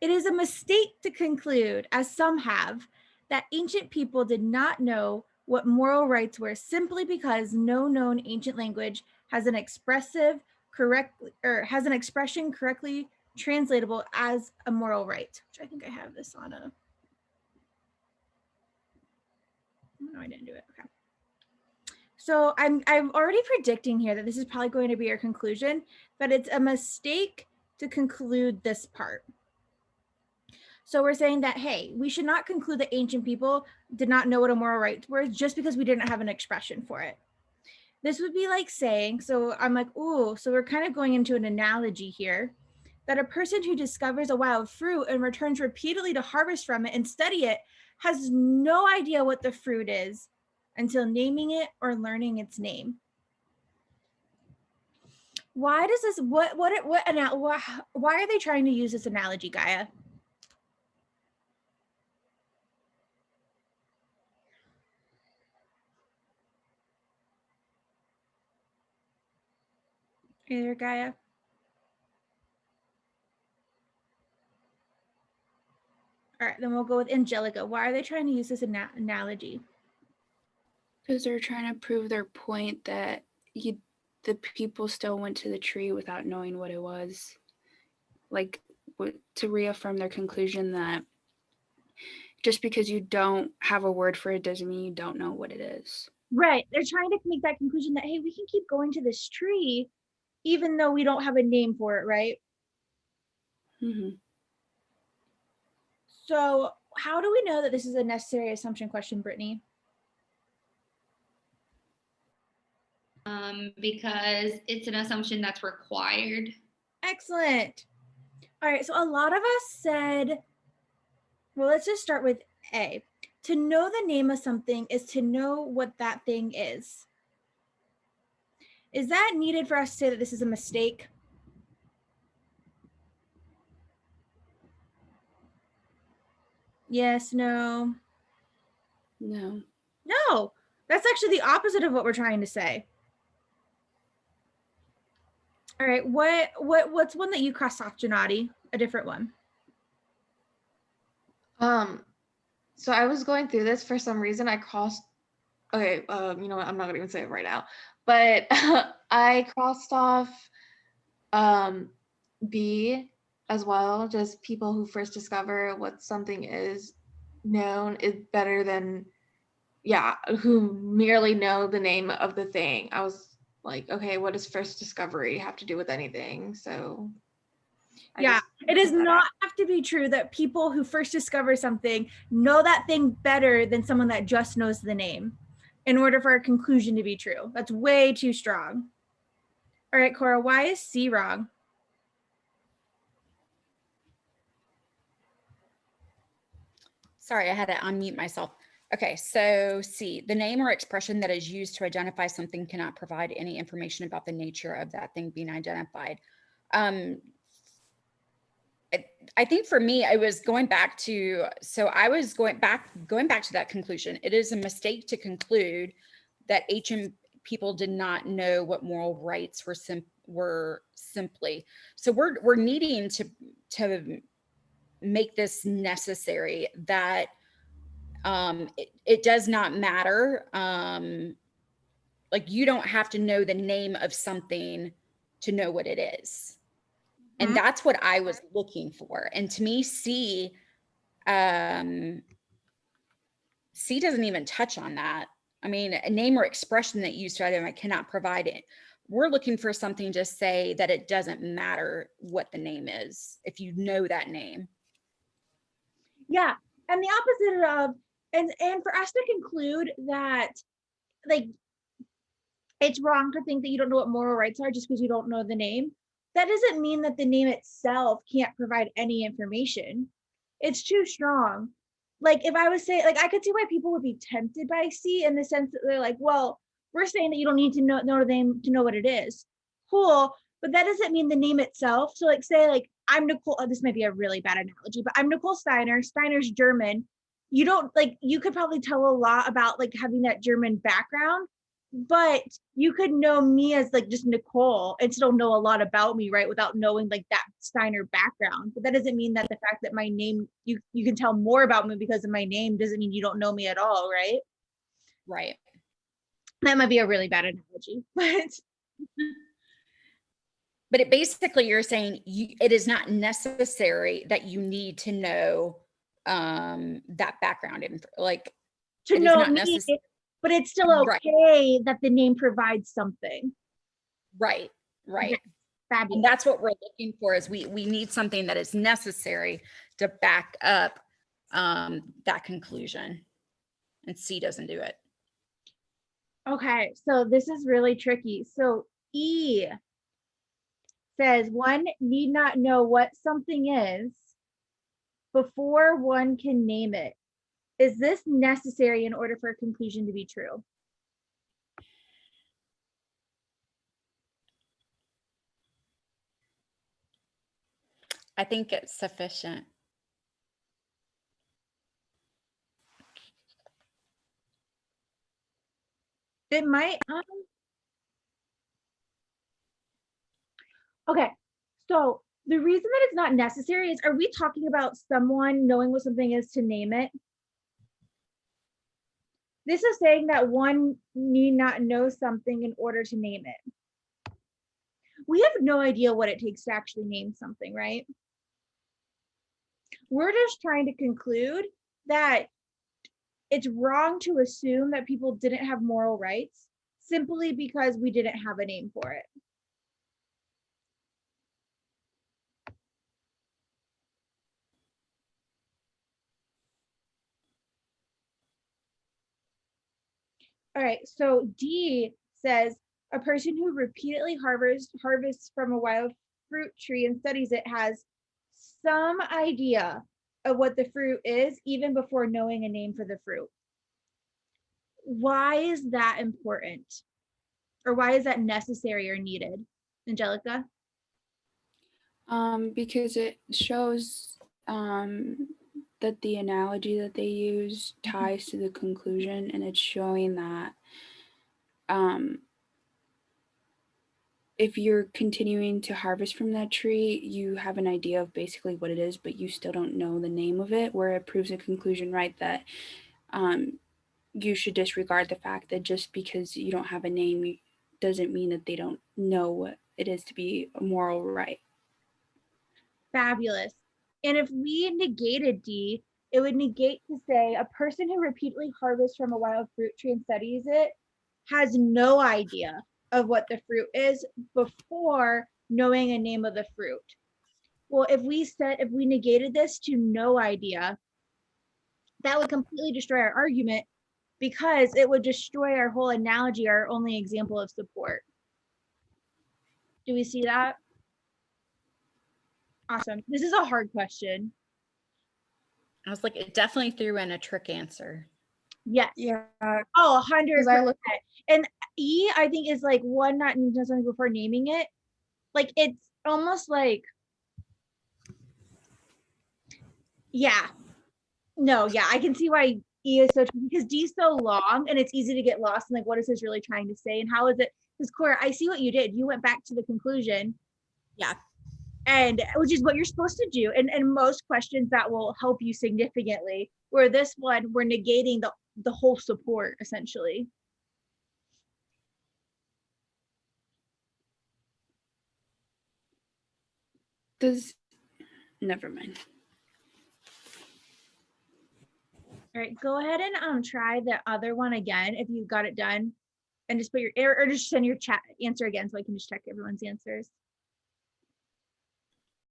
It is a mistake to conclude, as some have, that ancient people did not know what moral rights were simply because no known ancient language has an expression correctly translatable as a moral right. Which I think I have this on a. No, I didn't do it. Okay. So I'm already predicting here that this is probably going to be our conclusion, but it's a mistake to conclude this part. So we're saying that, hey, we should not conclude that ancient people did not know what a moral right were just because we didn't have an expression for it. This would be like saying, so I'm like, ooh, so we're kind of going into an analogy here, that a person who discovers a wild fruit and returns repeatedly to harvest from it and study it has no idea what the fruit is until naming it or learning its name. Why does this, why are they trying to use this analogy, Gaia? Hey there, Gaia. All right, then we'll go with Angelica. Why are they trying to use this analogy? Because they're trying to prove their point that the people still went to the tree without knowing what it was. Like, to reaffirm their conclusion that just because you don't have a word for it doesn't mean you don't know what it is. Right. They're trying to make that conclusion that, hey, we can keep going to this tree even though we don't have a name for it, right? Mm-hmm. So how do we know that this is a necessary assumption question, Brittany? Because it's an assumption that's required. Excellent. All right, so a lot of us said, well, let's just start with A. To know the name of something is to know what that thing is. Is that needed for us to say that this is a mistake? Yes, no. No. No, that's actually the opposite of what we're trying to say. All right, what's one that you crossed off, Janati? A different one. So I was going through this for some reason. I crossed. Okay, you know what? I'm not gonna even say it right now. But I crossed off B as well. Just people who first discover what something is known is better than, yeah, who merely know the name of the thing. I was like, okay, what does first discovery have to do with anything? So yeah, it does not have to be true that people who first discover something know that thing better than someone that just knows the name in order for a conclusion to be true. That's way too strong. All right, Cora, why is C wrong? Sorry, I had to unmute myself. Okay, so C, the name or expression that is used to identify something cannot provide any information about the nature of that thing being identified. I think for me, I was going back to, going back to that conclusion. It is a mistake to conclude that ancient people did not know what moral rights were simply. So we're needing to make this necessary that it does not matter. Like, you don't have to know the name of something to know what it is. And that's what I was looking for. And to me, C doesn't even touch on that. I mean, a name or expression that used to identify cannot provide it. We're looking for something to say that it doesn't matter what the name is if you know that name. Yeah, and the opposite of, and for us to conclude that, like, it's wrong to think that you don't know what moral rights are just because you don't know the name. That doesn't mean that the name itself can't provide any information. It's too strong. Like, if I was saying, like, I could see why people would be tempted by C in the sense that they're like, well, we're saying that you don't need to know the name to know what it is. Cool, but that doesn't mean the name itself. So, like, say, like, I'm Nicole. Oh, this might be a really bad analogy, but I'm Nicole Steiner. Steiner's German. You don't, like, you could probably tell a lot about, like, having that German background, but you could know me as like just Nicole and still know a lot about me, right? Without knowing like that Steiner background. But that doesn't mean that the fact that my name, you can tell more about me because of my name doesn't mean you don't know me at all, right? Right. That might be a really bad analogy, But it basically, you're saying it is not necessary that you need to know that background like to it is know not me, necessary. but it's still Right. okay that the name provides something. Right. Right. Fabulous. And that's what we're looking for, is we need something that is necessary to back up that conclusion. And C doesn't do it. Okay, so this is really tricky. So E says one need not know what something is before one can name it. Is this necessary in order for a conclusion to be true? I think it's sufficient. It might. Okay, so the reason that it's not necessary is, are we talking about someone knowing what something is to name it? This is saying that one need not know something in order to name it. We have no idea what it takes to actually name something, right? We're just trying to conclude that it's wrong to assume that people didn't have moral rights simply because we didn't have a name for it. All right, so D says a person who repeatedly harvests from a wild fruit tree and studies it has some idea of what the fruit is even before knowing a name for the fruit. Why is that important? Or why is that necessary or needed? Angelica? Because it shows that the analogy that they use ties to the conclusion, and it's showing that if you're continuing to harvest from that tree, you have an idea of basically what it is, but you still don't know the name of it, where it proves a conclusion, right, that you should disregard the fact that just because you don't have a name doesn't mean that they don't know what it is to be a moral right. Fabulous. And if we negated D, it would negate to say a person who repeatedly harvests from a wild fruit tree and studies it has no idea of what the fruit is before knowing a name of the fruit. Well, if we negated this to no idea, that would completely destroy our argument because it would destroy our whole analogy, our only example of support. Do we see that? Awesome. This is a hard question. I was like, it definitely threw in a trick answer. Yes. Yeah. Oh, 100%. I And E, I think, is like one not know something before naming it. Like it's almost like, yeah. No, yeah, I can see why E is so tricky because D is so long and it's easy to get lost in like what is this really trying to say and how is it? Because Cora, I see what you did. You went back to the conclusion. Yeah. And which is what you're supposed to do. And most questions that will help you significantly. Where this one, we're negating the whole support essentially. Never mind. All right, go ahead and try the other one again if you got it done, and just put your or just send your chat answer again so I can just check everyone's answers.